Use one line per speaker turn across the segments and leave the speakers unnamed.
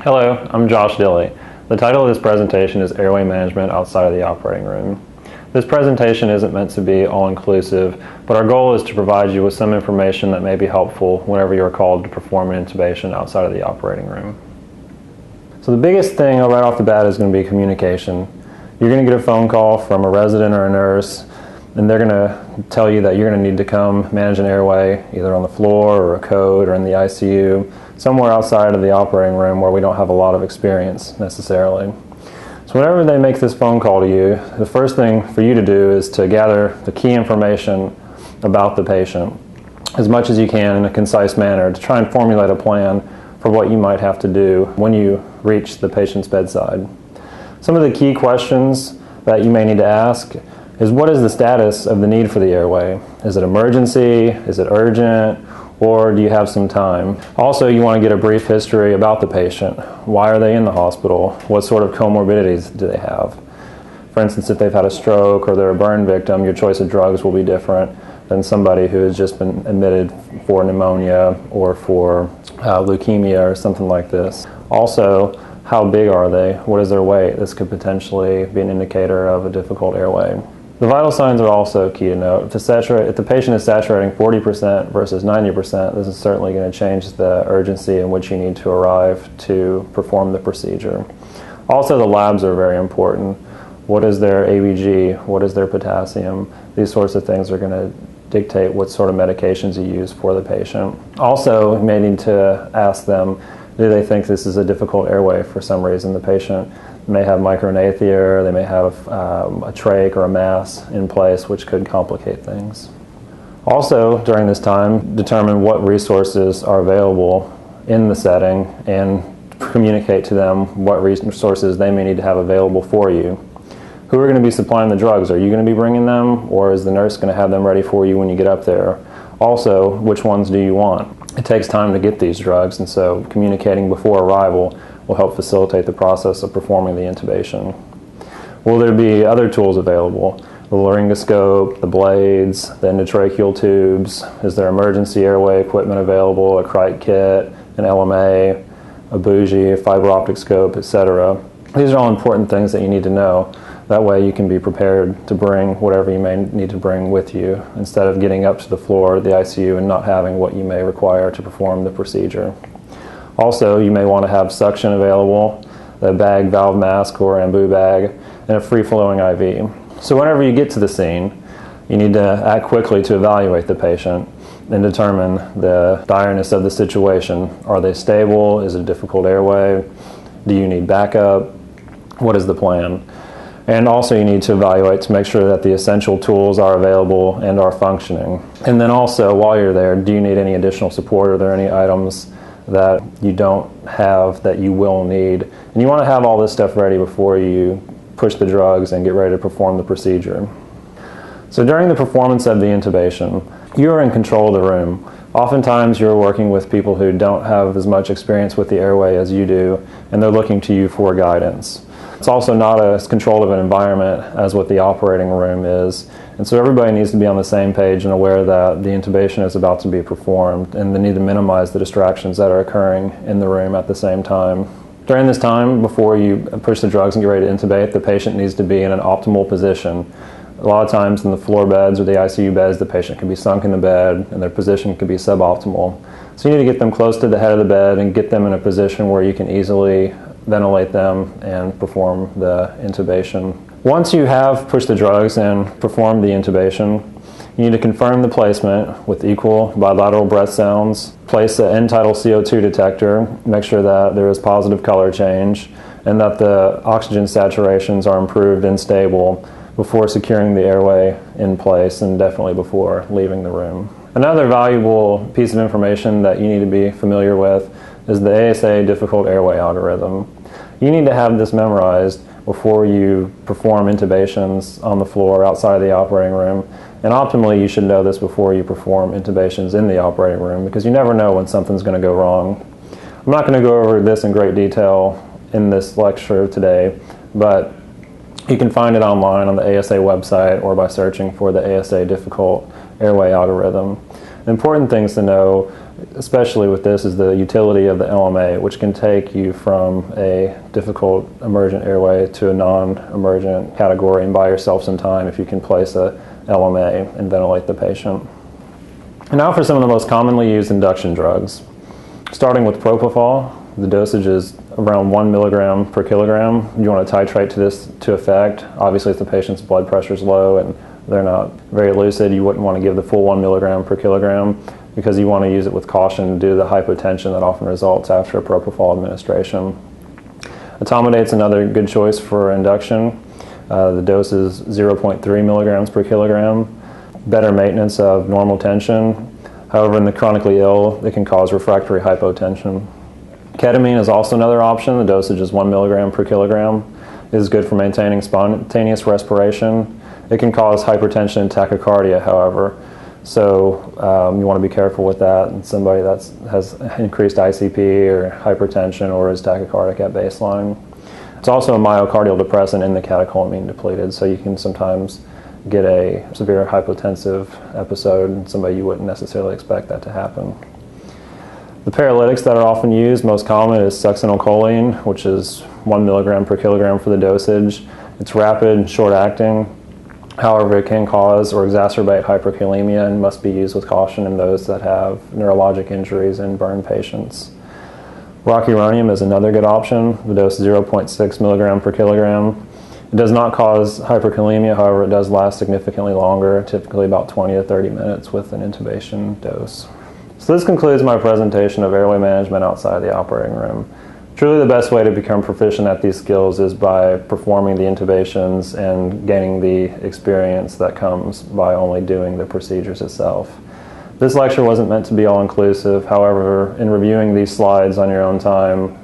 Hello, I'm Josh Dilley. The title of this presentation is Airway Management Outside of the Operating Room. This presentation isn't meant to be all-inclusive, but our goal is to provide you with some information that may be helpful whenever you are called to perform an intubation outside of the operating room. So the biggest thing right off the bat is going to be communication. You're going to get a phone call from a resident or a nurse, and they're going to tell you that you're going to need to come manage an airway either on the floor or a code or in the ICU, somewhere outside of the operating room where we don't have a lot of experience necessarily. So whenever they make this phone call to you, the first thing for you to do is to gather the key information about the patient as much as you can in a concise manner to try and formulate a plan for what you might have to do when you reach the patient's bedside. Some of the key questions that you may need to ask is, what is the status of the need for the airway? Is it emergency? Is it urgent? Or do you have some time? Also, you want to get a brief history about the patient. Why are they in the hospital? What sort of comorbidities do they have? For instance, if they've had a stroke or they're a burn victim, your choice of drugs will be different than somebody who has just been admitted for pneumonia or for leukemia or something like this. Also, how big are they? What is their weight? This could potentially be an indicator of a difficult airway. The vital signs are also key to note. If the patient is saturating 40% versus 90%, this is certainly going to change the urgency in which you need to arrive to perform the procedure. Also, the labs are very important. What is their ABG? What is their potassium? These sorts of things are going to dictate what sort of medications you use for the patient. Also, you may need to ask them, do they think this is a difficult airway for some reason? The patient may have micronathia, they may have a trach or a mass in place, which could complicate things. Also, during this time, determine what resources are available in the setting and communicate to them what resources they may need to have available for you. Who are going to be supplying the drugs? Are you going to be bringing them, or is the nurse going to have them ready for you when you get up there? Also, which ones do you want? It takes time to get these drugs, and so communicating before arrival will help facilitate the process of performing the intubation. Will there be other tools available? The laryngoscope, the blades, the endotracheal tubes? Is there emergency airway equipment available, a Crite kit, an LMA, a bougie, a fiber optic scope, etc.? These are all important things that you need to know. That way you can be prepared to bring whatever you may need to bring with you instead of getting up to the floor of the ICU and not having what you may require to perform the procedure. Also, you may want to have suction available, a bag valve mask or ambu bag, and a free-flowing IV. So whenever you get to the scene, you need to act quickly to evaluate the patient and determine the direness of the situation. Are they stable? Is it a difficult airway? Do you need backup? What is the plan? And also you need to evaluate to make sure that the essential tools are available and are functioning. And then also, while you're there, do you need any additional support? Are there any items that you don't have that you will need? And you want to have all this stuff ready before you push the drugs and get ready to perform the procedure. So during the performance of the intubation, you're in control of the room. Oftentimes you're working with people who don't have as much experience with the airway as you do, and they're looking to you for guidance. It's also not as controlled of an environment as what the operating room is, and so everybody needs to be on the same page and aware that the intubation is about to be performed, and they need to minimize the distractions that are occurring in the room at the same time. During this time, before you push the drugs and get ready to intubate, the patient needs to be in an optimal position. A lot of times in the floor beds or the ICU beds, the patient can be sunk in the bed and their position can be suboptimal. So you need to get them close to the head of the bed and get them in a position where you can easily ventilate them and perform the intubation. Once you have pushed the drugs and performed the intubation, you need to confirm the placement with equal bilateral breath sounds, place an end-tidal CO2 detector, make sure that there is positive color change, and that the oxygen saturations are improved and stable before securing the airway in place, and definitely before leaving the room. Another valuable piece of information that you need to be familiar with is the ASA difficult airway algorithm. You need to have this memorized before you perform intubations on the floor outside of the operating room, and optimally you should know this before you perform intubations in the operating room, because you never know when something's going to go wrong. I'm not going to go over this in great detail in this lecture today, but you can find it online on the ASA website or by searching for the ASA difficult airway algorithm. The important things to know especially with this, is the utility of the LMA, which can take you from a difficult emergent airway to a non-emergent category and buy yourself some time if you can place a LMA and ventilate the patient. And now for some of the most commonly used induction drugs. Starting with propofol, the dosage is around 1 milligram per kilogram. You want to titrate to this to effect. Obviously, if the patient's blood pressure is low and they're not very lucid, you wouldn't want to give the full 1 milligram per kilogram, because you want to use it with caution due to the hypotension that often results after a propofol administration. Etamidate's another good choice for induction. The dose is 0.3 milligrams per kilogram. Better maintenance of normal tension. However, in the chronically ill, it can cause refractory hypotension. Ketamine is also another option. The dosage is 1 milligram per kilogram. It is good for maintaining spontaneous respiration. It can cause hypertension and tachycardia, however. So you want to be careful with that. And somebody that has increased ICP or hypertension or is tachycardic at baseline. It's also a myocardial depressant in the catecholamine depleted, so you can sometimes get a severe hypotensive episode, and somebody you wouldn't necessarily expect that to happen. The paralytics that are often used, most common is succinylcholine, which is 1 milligram per kilogram for the dosage. It's rapid, short-acting. However, it can cause or exacerbate hyperkalemia and must be used with caution in those that have neurologic injuries and burn patients. Rocuronium is another good option. The dose is 0.6 milligram per kilogram. It does not cause hyperkalemia, however, it does last significantly longer, typically about 20 to 30 minutes with an intubation dose. So this concludes my presentation of airway management outside the operating room. Truly the best way to become proficient at these skills is by performing the intubations and gaining the experience that comes by only doing the procedures itself. This lecture wasn't meant to be all-inclusive. However, in reviewing these slides on your own time,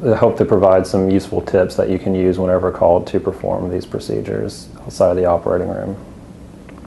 I hope to provide some useful tips that you can use whenever called to perform these procedures outside of the operating room.